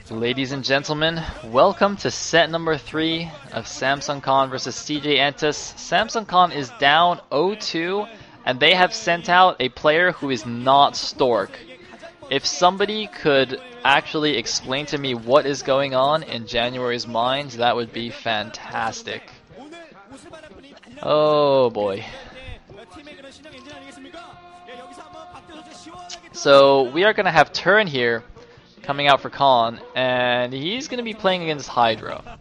Ladies and gentlemen, welcome to set number 3 of Samsung Con versus CJ Entus. Samsung Con is down 0-2, and they have sent out a player who is not Stork. If somebody could actually explain to me what is going on in January's mind, that would be fantastic. Oh boy. So we are going to have TurN here coming out for Con, and he's going to be playing against Hydra.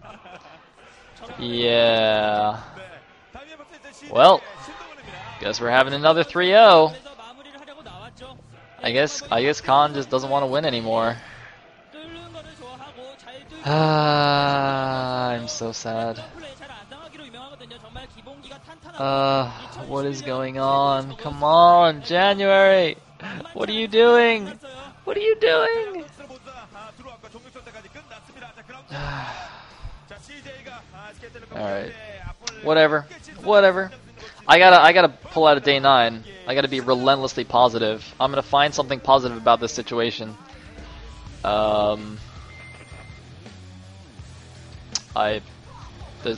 Yeah. Well, guess we're having another 3-0. I guess Con just doesn't want to win anymore. I'm so sad. What is going on? Come on, January! What are you doing? What are you doing? Alright. Whatever. I gotta pull out a day 9. I gotta be relentlessly positive. I'm gonna find something positive about this situation. I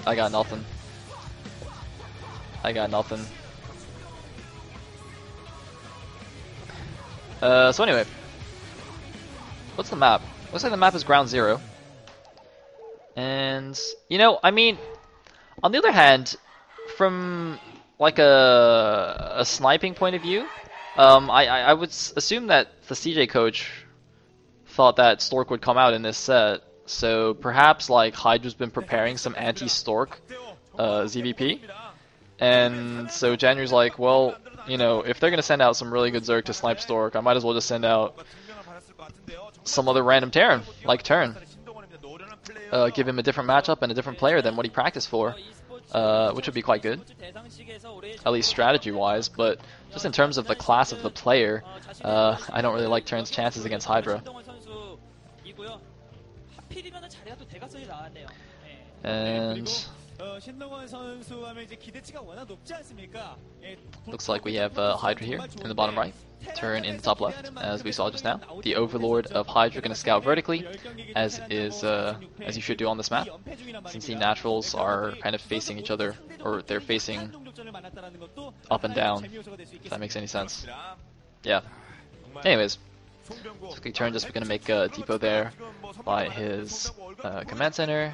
got nothing. So anyway, what's the map? Looks like the map is ground 0. And, you know, I mean, on the other hand, from like a sniping point of view, I would assume that the CJ coach thought that Stork would come out in this set. So perhaps like Hydra's been preparing some anti-Stork ZVP. And so January's like, well, you know, if they're going to send out some really good Zerg to snipe Stork, I might as well just send out some other random TurN, like TurN. Give him a different matchup and a different player than what he practiced for, which would be quite good, at least strategy-wise, but just in terms of the class of the player, I don't really like TurN's chances against Hydra. And looks like we have Hydra here in the bottom right, TurN in the top left, as we saw just now. The Overlord of Hydra going to scout vertically, as you should do on this map, since the naturals are kind of facing each other, or they're facing up and down, if that makes any sense. Yeah. Anyways, TurN just going to make a depot there by his command center.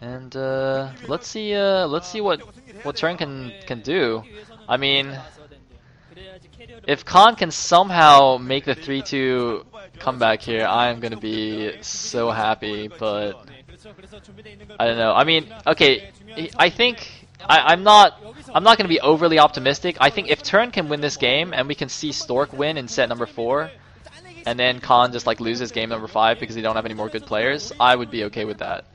And let's see what TurN can do. I mean, if Con can somehow make the 3-2 comeback here, I'm gonna be so happy. But I don't know. I mean, okay, I think I'm not gonna be overly optimistic. I think if TurN can win this game and we can see Stork win in set number 4, and then Con just like loses game number 5 because they don't have any more good players, I would be okay with that.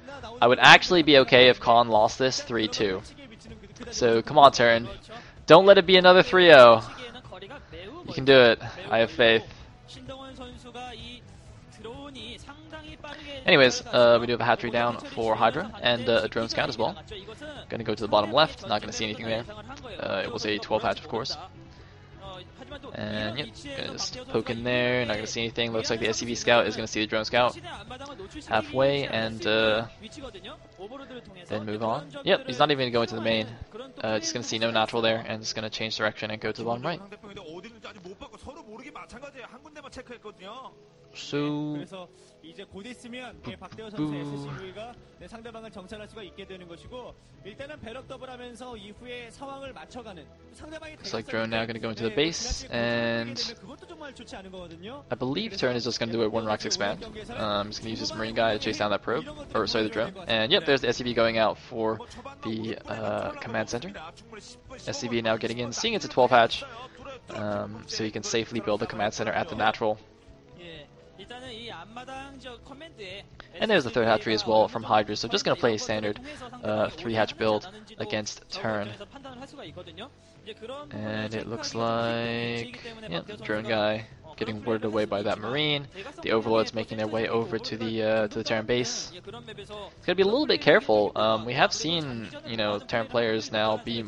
I would actually be okay if Con lost this 3-2. So come on, TurN. Don't let it be another 3-0. You can do it. I have faith. Anyways, we do have a hatchery down for Hydra and a drone scout as well. Gonna go to the bottom left. Not gonna see anything there. It was a 12 hatch, of course. And yep, gonna just poke in there, not gonna see anything. Looks like the SCV scout is gonna see the drone scout halfway and then move on. Yep, he's not even gonna go into the main. Just gonna see no natural there and just gonna change direction and go to the bottom right. So looks like drone now going to go into the base, and I believe TurN is just going to do a 1-Rax expand. He's going to use his marine guy to chase down that probe, or sorry, the drone. And yep, there's the SCV going out for the command center. SCV now getting in, seeing it's a 12 hatch, so you can safely build the command center at the natural. And there's the 3rd hatchery as well from Hydra, so just going to play a standard 3-hatch build against TurN. And it looks like, yeah, the drone guy getting warded away by that marine. The overlords making their way over to the TurN base. Gotta be a little bit careful. We have seen, you know, TurN players now be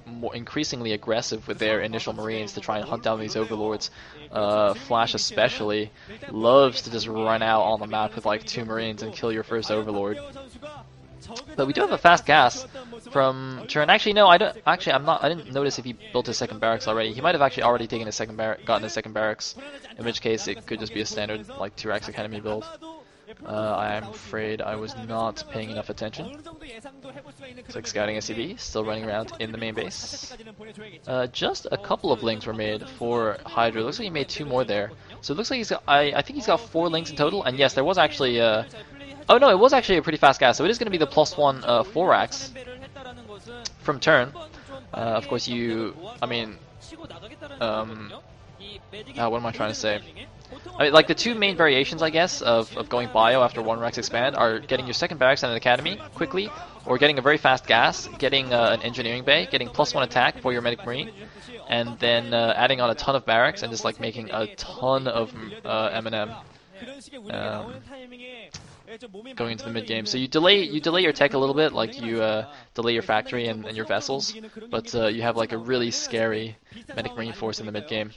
more increasingly aggressive with their initial Marines to try and hunt down these overlords. Flash especially loves to just run out on the map with like 2 Marines and kill your first overlord. But we do have a fast gas from TurN. Actually, no, I don't. Actually, I didn't notice if he built his second barracks already. He might have actually already taken his second gotten his second barracks. In which case, it could just be a standard like T-Rex Academy build. I am afraid I was not paying enough attention. Looks like scouting SCV still running around in the main base. Just a couple of links were made for Hydra. Looks like he made 2 more there. So it looks like he's got. I think he's got 4 links in total. And yes, there was actually. Oh no, it was actually a pretty fast gas. So it is going to be the +1 4-ax from TurN. Of course, I mean, what am I trying to say? I mean, like the 2 main variations, I guess, of going bio after 1-rex expand are getting your second barracks and an academy quickly, or getting a very fast gas, getting an engineering bay, getting +1 attack for your medic marine, and then adding on a ton of barracks and just like making a ton of M&M. Going into the mid game, so you delay your tech a little bit, like you delay your factory and your vessels, but you have like a really scary medic marine force in the mid game,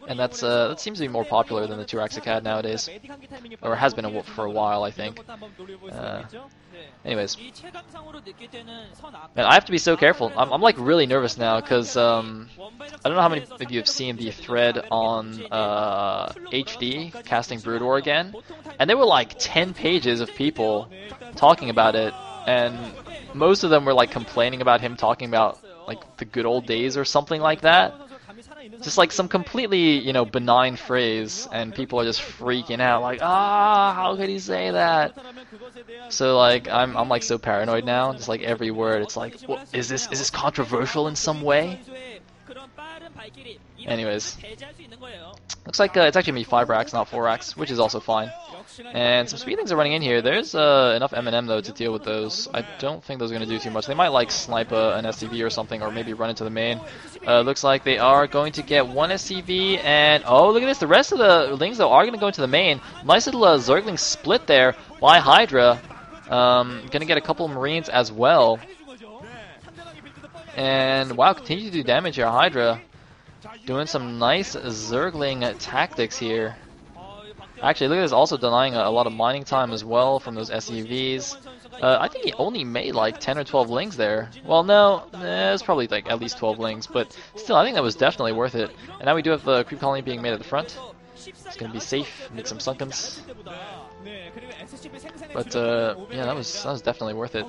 and that seems to be more popular than the 2-ax Acad nowadays, or has been for a while, I think. Anyways, man, I have to be so careful. I'm like really nervous now because I don't know how many of you have seen the thread on HD casting Brood War again, and there were like 10 pages of people talking about it, and most of them were like complaining about him talking about like the good old days or something like that. Just like some completely, you know, benign phrase, and people are just freaking out, like, how could he say that? So like, I'm like so paranoid now. Just like every word, it's like, is this controversial in some way? Anyways, looks like it's actually gonna be 5-ax, not 4-ax, which is also fine. And some speedlings are running in here. There's enough M&M though to deal with those. I don't think those are going to do too much. They might like snipe an SCV or something, or maybe run into the main. Looks like they are going to get 1 SCV, and oh, look at this. The rest of the lings though are going to go into the main. Nice little Zergling split there by Hydra. Going to get a couple of Marines as well. And wow, continue to do damage here, Hydra. Doing some nice Zergling tactics here. Actually, look at this, also denying a lot of mining time as well from those SCVs. I think he only made like 10 or 12 lings there. Well, no, it's probably like at least 12 lings, but still, I think that was definitely worth it. And now we do have a creep colony being made at the front. It's going to be safe, make some sunkens. But yeah, that was definitely worth it.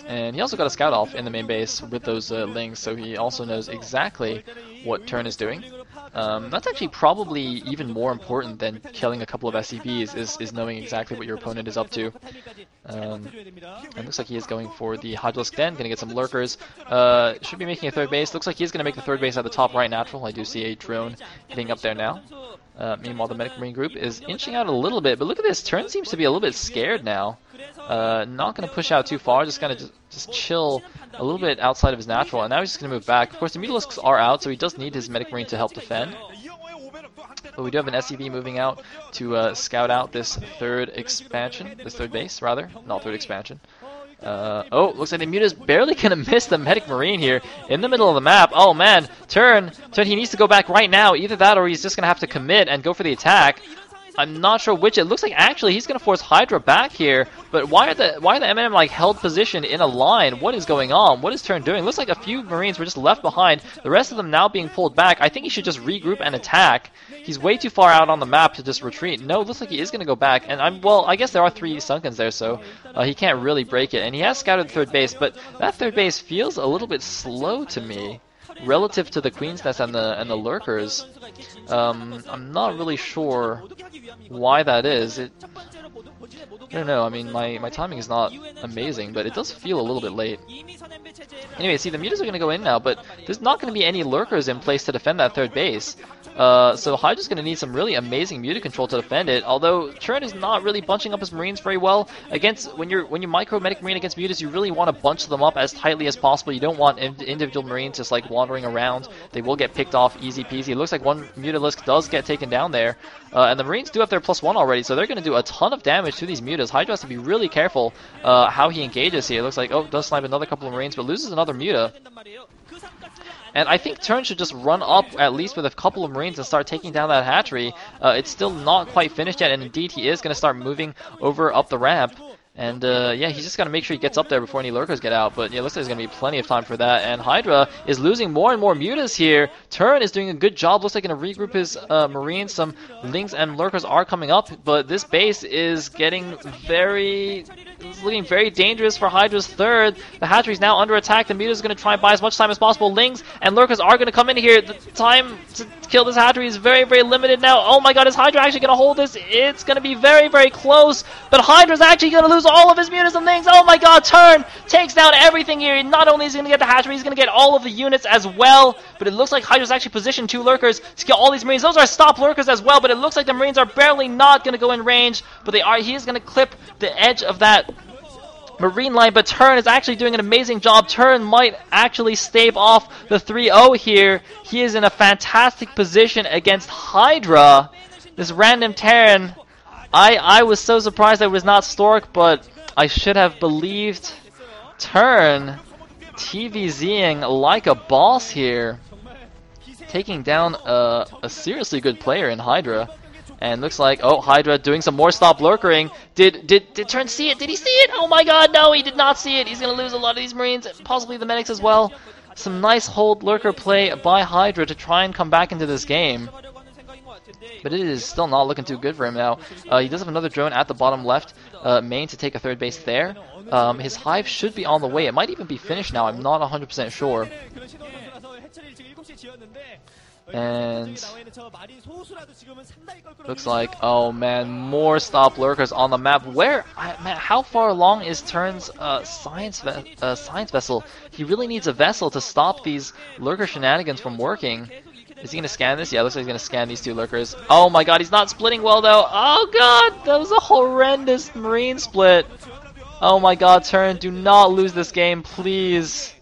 And he also got a scout off in the main base with those lings, so he also knows exactly what TurN is doing. That's actually probably even more important than killing a couple of SCVs, is knowing exactly what your opponent is up to. And looks like he is going for the Hydrilisk Den, going to get some lurkers. Should be making a 3rd base. Looks like he's going to make the 3rd base at the top right natural. I do see a drone hitting up there now. Meanwhile, the medic marine group is inching out a little bit, but look at this. TurN seems to be a little bit scared now. Not going to push out too far, just going to just chill a little bit outside of his natural, and now he's just going to move back. Of course, the Mutalisks are out, so he does need his medic marine to help defend. But we do have an SCV moving out to scout out this 3rd expansion, this 3rd base, rather, not 3rd expansion. Oh, looks like the Muta's barely gonna miss the medic marine here in the middle of the map. Oh man, TurN, he needs to go back right now. Either that or he's just gonna have to commit and go for the attack. I'm not sure which. It looks like actually he's gonna force Hydra back here. But why are the M&M like held positioned in a line? What is going on? What is TurN doing? Looks like a few Marines were just left behind. The rest of them now being pulled back. I think he should just regroup and attack. He's way too far out on the map to just retreat. No, looks like he is gonna go back. And I guess there are 3 sunkens there, so he can't really break it. And he has scouted the 3rd base, but that 3rd base feels a little bit slow to me relative to the Queen's Nest and the lurkers. I'm not really sure why that is. I don't know, I mean, my timing is not amazing, but it does feel a little bit late. Anyway, see, the Mutas are going to go in now, but there's not going to be any lurkers in place to defend that 3rd base. So Hydra's going to need some really amazing Muta control to defend it, although TurN is not really bunching up his Marines very well. When you micro medic Marine against Mutas, you really want to bunch them up as tightly as possible. You don't want individual Marines just like wandering around. They will get picked off easy peasy. It looks like one Mutalisk does get taken down there. And the Marines do have their +1 already, so they're going to do a ton of damage to these Mutas. Hydra has to be really careful how he engages here. It looks like, oh, does snipe another couple of Marines, but loses another Muta. And I think TurN should just run up at least with a couple of Marines and start taking down that hatchery. It's still not quite finished yet, and indeed he is going to start moving over up the ramp. And yeah, he's just got to make sure he gets up there before any lurkers get out. But yeah, looks like there's going to be plenty of time for that. And Hydra is losing more and more Mutas here. TurN is doing a good job. Looks like going to regroup his Marines. Some Lings and lurkers are coming up, but this base is getting looking very dangerous for Hydra's third. The hatchery is now under attack. The Muta is going to try and buy as much time as possible. Lings and lurkers are going to come in here. The time to kill this hatchery is very, very limited now. Oh my god, is Hydra actually going to hold this? It's going to be very, very close. But Hydra's actually going to lose all of his Mutas and Lings. Oh my god, TurN takes down everything here. Not only is he going to get the hatchery, he's going to get all of the units as well. But it looks like Hydra's actually positioned 2 lurkers to kill all these Marines. Those are stop lurkers as well, but it looks like the Marines are barely not going to go in range. But they are. He is going to clip the edge of that Marine line, but TurN is actually doing an amazing job. TurN might actually stave off the 3-0 here. He is in a fantastic position against Hydra. This random Terran. I was so surprised that it was not Stork, but I should have believed TurN TVZing like a boss here. Taking down a seriously good player in Hydra. And looks like, oh, Hydra doing some more stop lurkering. Did TurN see it? Did he see it? Oh my god, no, he did not see it. He's going to lose a lot of these Marines, possibly the medics as well. Some nice hold lurker play by Hydra to try and come back into this game. But it is still not looking too good for him now. He does have another drone at the bottom left main to take a third base there. His hive should be on the way. It might even be finished now. I'm not 100% sure. And looks like, oh man, more stop lurkers on the map. Man, how far along is TurN's science vessel? He really needs a vessel to stop these lurker shenanigans from working. Is he going to scan this? Yeah, looks like he's going to scan these 2 lurkers. Oh my god, he's not splitting well though. Oh god, that was a horrendous Marine split. Oh my god, TurN, do not lose this game, please.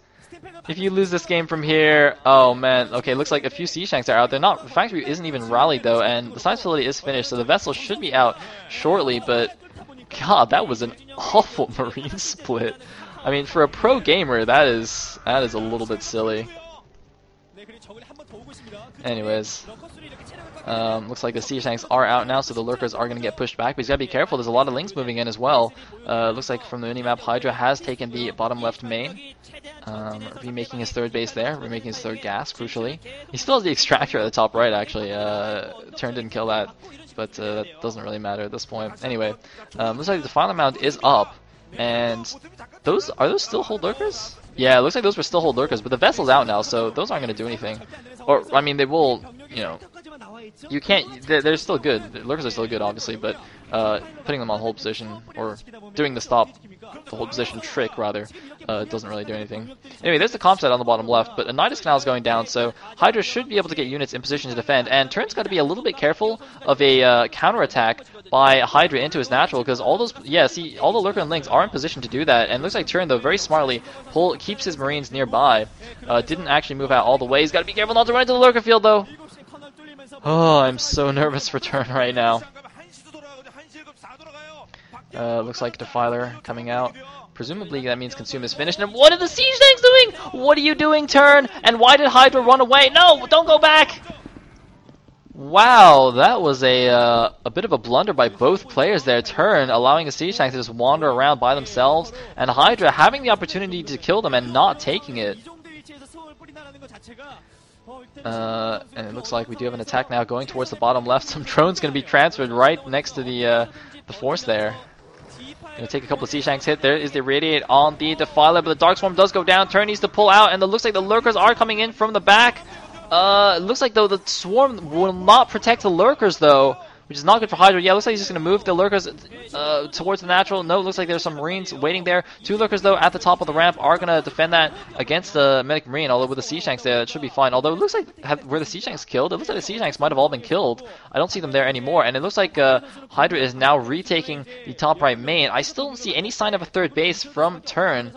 If you lose this game from here, oh man. Okay, looks like a few sea shanks are out. The factory isn't even rallied though, and the science facility is finished, so the vessel should be out shortly, but god, that was an awful Marine split. I mean, for a pro gamer, that is a little bit silly. Anyways, looks like the sea shanks are out now, so the lurkers are going to get pushed back. But he's got to be careful. There's a lot of Lings moving in as well. Looks like from the minimap, Hydra has taken the bottom left main. Remaking his third base there. Remaking his third gas, crucially. He still has the extractor at the top right, actually. TurN didn't kill that, but that doesn't really matter at this point. Anyway, looks like the final mount is up. And are those still hold lurkers? Yeah, it looks like those were still hold lurkers, but the vessel's out now, so those aren't going to do anything. Or, I mean, they will, you know, you can't, they're still good. The lurkers are still good, obviously, but putting them on hold position, or doing the hold position trick, rather, doesn't really do anything. Anyway, there's the comp set on the bottom left, but a Nidus Canal is going down, so Hydra should be able to get units in position to defend, and TurN's got to be a little bit careful of a counterattack by Hydra into his natural, because all those, yeah, see, all the lurker and Lings are in position to do that, and it looks like TurN, though, very smartly keeps his Marines nearby. Didn't actually move out all the way. He's got to be careful not to run into the lurker field, though. Oh, I'm so nervous for TurN right now. Looks like Defiler coming out. Presumably that means Consume is finished. And what are the siege tanks doing? What are you doing, TurN? And why did Hydra run away? No, don't go back! Wow, that was a bit of a blunder by both players there. TurN allowing a siege tank to just wander around by themselves, and Hydra having the opportunity to kill them and not taking it. And it looks like we do have an attack now going towards the bottom left. Some drones going to be transferred right next to the force there. Going to take a couple of sea shanks hit. There is the Radiate on the Defiler, but the Dark Swarm does go down. TurN needs to pull out, and it looks like the lurkers are coming in from the back. It looks like, though, the Swarm will not protect the lurkers, though. which is not good for Hydra. Yeah, looks like he's just going to move the lurkers towards the natural. No, looks like there's some Marines waiting there. 2 lurkers, though, at the top of the ramp are going to defend that against the Medic Marine, although with the Sea Shanks there, it should be fine. Although it looks like, were the Sea Shanks killed? It looks like the Sea Shanks might have all been killed. I don't see them there anymore, and it looks like Hydra is now retaking the top right main. I still don't see any sign of a third base from TurN,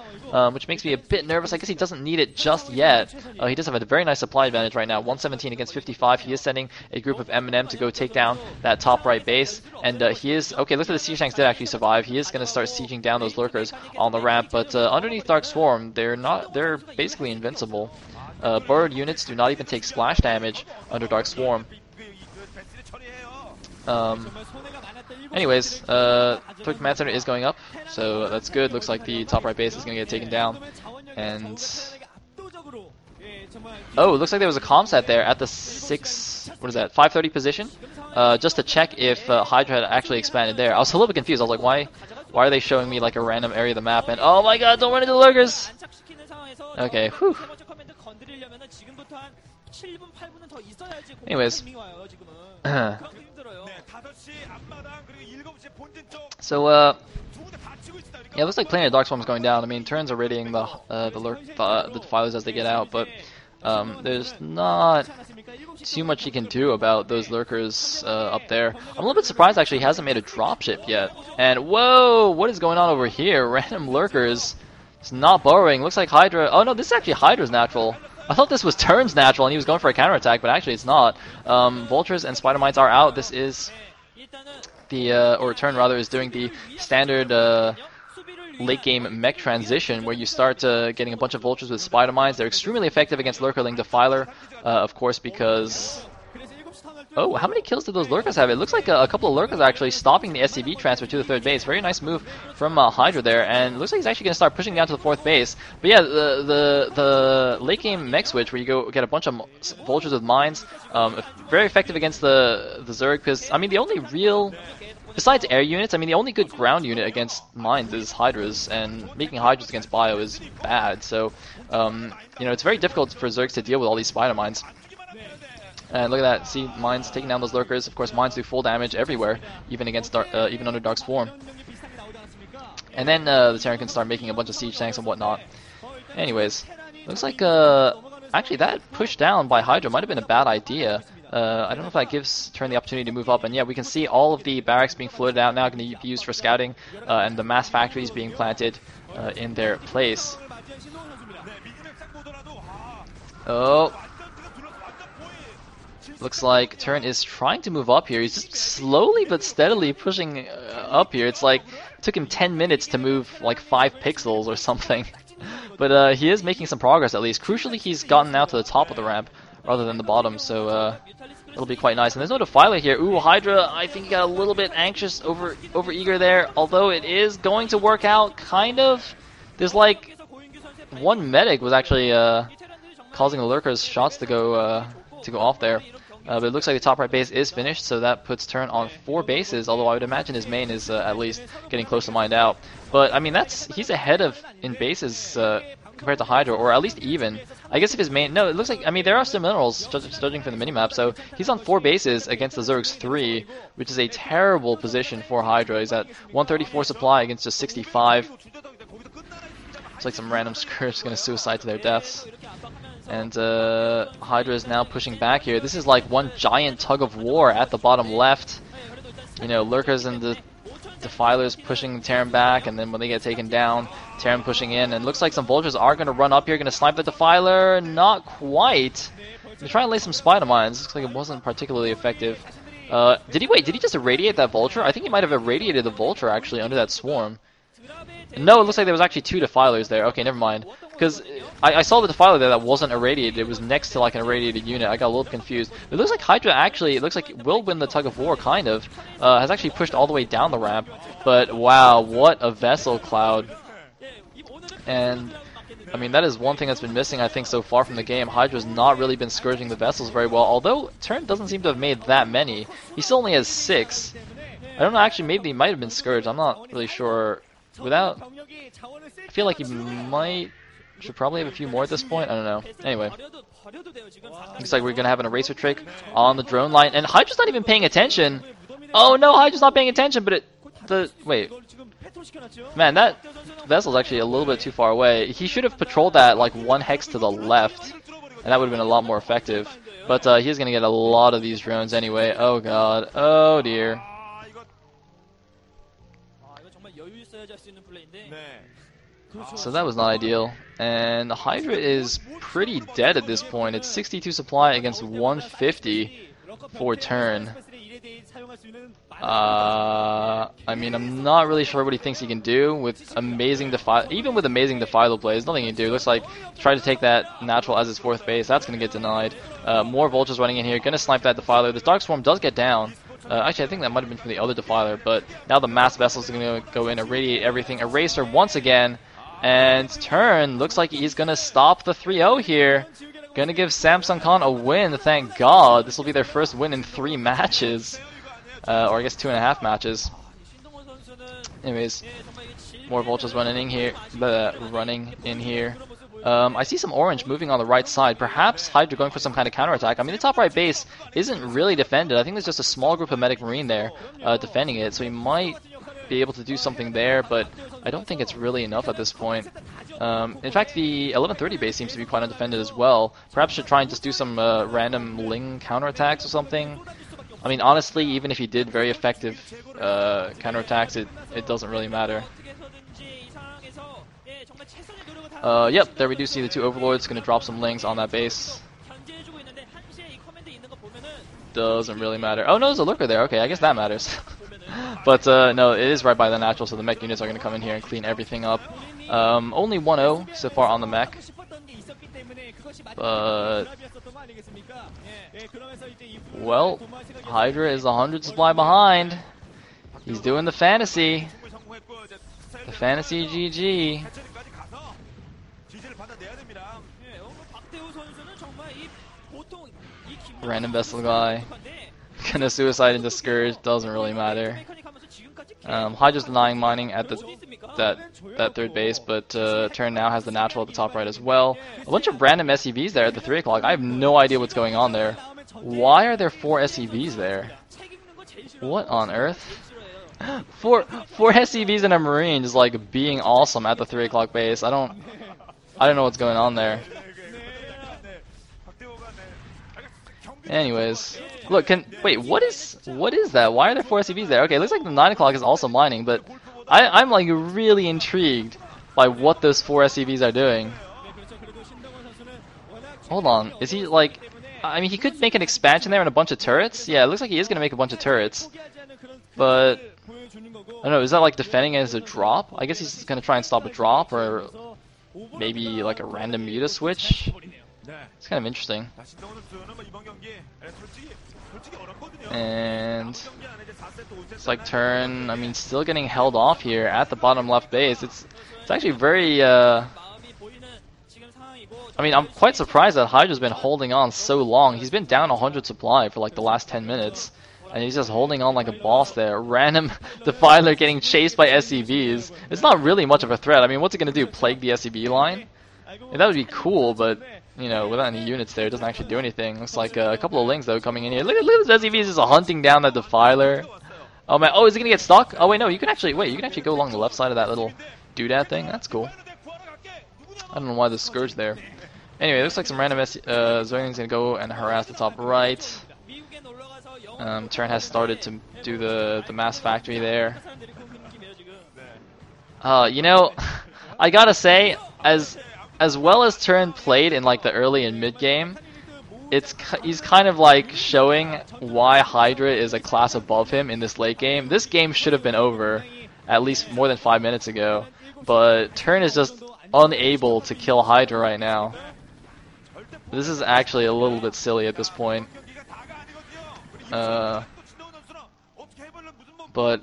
which makes me a bit nervous. I guess he doesn't need it just yet. He does have a very nice supply advantage right now, 117 against 55. He is sending a group of M&M to go take down that top right base, and he is, okay, looks like the Sea Shanks did actually survive. He is going to start sieging down those lurkers on the ramp, but underneath Dark Swarm, they're basically invincible. Bird units do not even take splash damage under Dark Swarm. Anyways, Third Command Center is going up, so that's good. Looks like the top right base is going to get taken down. And oh, it looks like there was a comm set there at the 530 position, just to check if Hydra had actually expanded there. I was a little bit confused. I was like, why are they showing me like a random area of the map? And oh my god, don't run into the lurkers! Okay, whew. Anyways. So, yeah, it looks like plenty of Dark Swarm is going down. I mean, TurN's irradiating the Defilers as they get out, but there's not too much he can do about those lurkers up there. I'm a little bit surprised, actually, he hasn't made a dropship yet. And, whoa, what is going on over here? Random lurkers. It's not borrowing. Looks like Hydra. Oh, no, this is actually Hydra's natural. I thought this was TurN's natural and he was going for a counterattack, but actually it's not. Vultures and Spider Mites are out. This is or TurN rather, is doing the standard late game mech transition where you start getting a bunch of Vultures with Spider Mines. They're extremely effective against Lurkerling Defiler, of course, because... Oh, how many kills did those Lurkers have? It looks like a couple of Lurkers are actually stopping the SCV transfer to the third base. Very nice move from Hydra there, and it looks like he's actually going to start pushing down to the fourth base. But yeah, the late game mech switch where you go get a bunch of Vultures with mines, very effective against the Zerg, because, I mean, the only real... Besides air units, I mean, the only good ground unit against mines is Hydras, and making Hydras against Bio is bad, so, you know, it's very difficult for Zergs to deal with all these Spider Mines. And look at that, see, mines taking down those lurkers. Of course, mines do full damage everywhere, even against even under Dark Swarm. And then the Terran can start making a bunch of siege tanks and whatnot. Anyways, looks like actually that push down by Hydra might have been a bad idea. I don't know if that gives TurN the opportunity to move up. And yeah, we can see all of the barracks being floated out now, going to be used for scouting, and the mass factories being planted in their place. Oh. Looks like TurN is trying to move up here. He's just slowly but steadily pushing up here. It's like it took him 10 minutes to move like 5 pixels or something. But he is making some progress at least. Crucially, he's gotten now to the top of the ramp rather than the bottom, so it'll be quite nice. And there's no Defiler here. Ooh, Hydra, I think he got a little bit anxious, over eager there, although it is going to work out, kind of. There's like one medic was actually causing the lurkers' shots to go off there. But it looks like the top right base is finished, so that puts TurN on 4 bases, although I would imagine his main is at least getting close to mined out. But, I mean, he's ahead in bases compared to Hydra, or at least even. I guess if his main... No, it looks like... I mean, there are still minerals, judging from the minimap, so he's on 4 bases against the Zerg's 3, which is a terrible position for Hydra. He's at 134 supply against just 65. It's like some random scourge going to suicide to their deaths. And Hydra is now pushing back here. This is like one giant tug of war at the bottom left. You know, Lurkers and the Defilers pushing Terran back, and then when they get taken down, Terran pushing in. And looks like some Vultures are going to run up here, going to snipe the Defiler. Not quite. They're trying to lay some Spider Mines. Looks like it wasn't particularly effective. Did he just irradiate that Vulture? I think he might have irradiated the Vulture actually under that swarm. No, it looks like there was actually 2 Defilers there. Okay, never mind. Because I saw the Defiler there that wasn't irradiated. It was next to like an irradiated unit. I got a little confused. It looks like Hydra actually, it looks like it will win the tug of war, kind of. Has actually pushed all the way down the ramp. But wow, what a vessel cloud. And, I mean, that is one thing that's been missing, I think, so far from the game. Hydra's not really been scourging the vessels very well. Although, TurN doesn't seem to have made that many. He still only has 6. I don't know, actually, maybe he might have been scourged. I'm not really sure. I feel like he should probably have a few more at this point. I don't know. Anyway, looks like we're gonna have an eraser trick on the drone line, and Hydra's not even paying attention. Oh no, Hydra's not paying attention, but wait. Man, that vessel's actually a little bit too far away. He should have patrolled that like one hex to the left, and that would have been a lot more effective. But he's gonna get a lot of these drones anyway. Oh god. Oh dear. So that was not ideal. And Hydra is pretty dead at this point. It's 62 supply against 150 for turn. I mean, I'm not really sure what he thinks he can do with amazing even with amazing Defiler plays. Nothing he can do. Looks like try to take that natural as his fourth base. That's going to get denied. More vultures running in here. Going to snipe that Defiler. This Dark Swarm does get down. Actually, I think that might have been from the other Defiler, but now the mass vessels are going to go in, irradiate everything. Eraser once again. And turn looks like he's going to stop the 3-0 here. Going to give Samsung Khan a win, thank God. This will be their first win in 3 matches. Or I guess 2.5 matches. Anyways, more vultures running in here. I see some orange moving on the right side. Perhaps Hydra going for some kind of counterattack. I mean, the top right base isn't really defended. I think there's just a small group of Medic Marine there defending it. So he might be able to do something there, but I don't think it's really enough at this point. In fact, the 1130 base seems to be quite undefended as well. Perhaps should try and just do some random Ling counterattacks or something. I mean, honestly, even if he did very effective counterattacks, it doesn't really matter. Yep, there we do see the 2 Overlords. Going to drop some Lings on that base. Doesn't really matter. Oh no, there's a Lurker there. Okay, I guess that matters. But no, it is right by the natural, so the mech units are going to come in here and clean everything up. Only 1-0 so far on the mech. But well, Hydra is 100 supply behind. He's doing the fantasy. The fantasy GG. Random vessel guy. Gonna suicide into Scourge, doesn't really matter. Hydra's denying mining at that third base, but turn now has the natural at the top right as well. A bunch of random SCVs there at the 3 o'clock. I have no idea what's going on there. Why are there 4 SCVs there? What on earth? Four SCVs and a Marine just like being awesome at the 3 o'clock base. I don't know what's going on there. Anyways, look, wait, what is that? Why are there 4 SCVs there? Okay, it looks like the 9 o'clock is also mining, but I'm like really intrigued by what those 4 SCVs are doing. Hold on, is he like, I mean, he could make an expansion there and a bunch of turrets? Yeah, it looks like he is going to make a bunch of turrets. But, I don't know, is that like defending as a drop? I guess he's going to try and stop a drop, or maybe like a random muta switch? It's kind of interesting. And it's like turn, I mean, still getting held off here at the bottom left base. It's actually very, I mean, I'm quite surprised that Hydra's been holding on so long. He's been down 100 supply for like the last 10 minutes. And he's just holding on like a boss there. Random Defiler getting chased by SCVs. It's not really much of a threat. I mean, what's it going to do? Plague the SCV line? Yeah, that would be cool, but you know, without any units there, it doesn't actually do anything. Looks like a couple of Lings though coming in here. Look at this SCV just hunting down that Defiler. Oh man, oh, is he gonna get stuck? Oh wait, no, you can actually go along the left side of that little doodad thing. That's cool. I don't know why there's Scourge there. Anyway, it looks like some random Zergling's gonna go and harass the top right. Turn has started to do the mass factory there. You know, I gotta say, as well as Turn played in like the early and mid game, he's kind of like showing why Hydra is a class above him in this late game. This game should have been over at least more than 5 minutes ago, but Turn is just unable to kill Hydra right now. This is actually a little bit silly at this point. But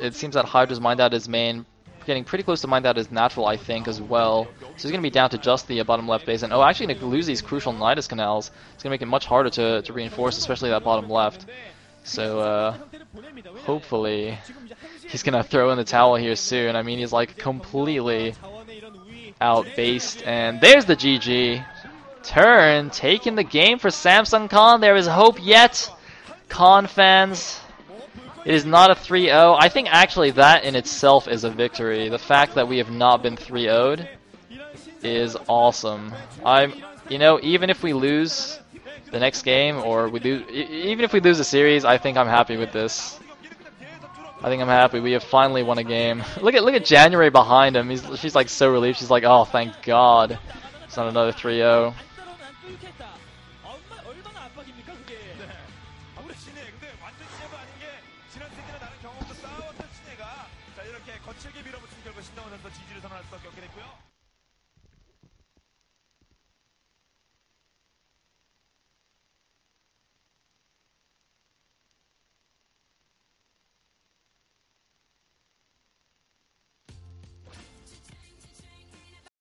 it seems that Hydra's mined out his main, getting pretty close to mined out his natural, I think, as well. So he's going to be down to just the bottom left base. And actually going to lose these crucial Nidus canals. It's going to make it much harder to reinforce, especially that bottom left. So hopefully he's going to throw in the towel here soon. I mean, he's like completely outbased. And there's the GG. Turn taking the game for Samsung Khan. There is hope yet. Khan fans, It is not a 3-0. I think actually that in itself is a victory. The fact that we have not been 3-0'd is awesome. Even if we lose the next game, or even if we lose the series, I think I'm happy with this. I think I'm happy. We have finally won a game. look at January behind him. She's like so relieved. She's like, oh, thank God, it's not another 3-0. 거칠게 밀어붙인 결과 신동원 선수가 지지를 선언할 수밖에 없게 됐고요.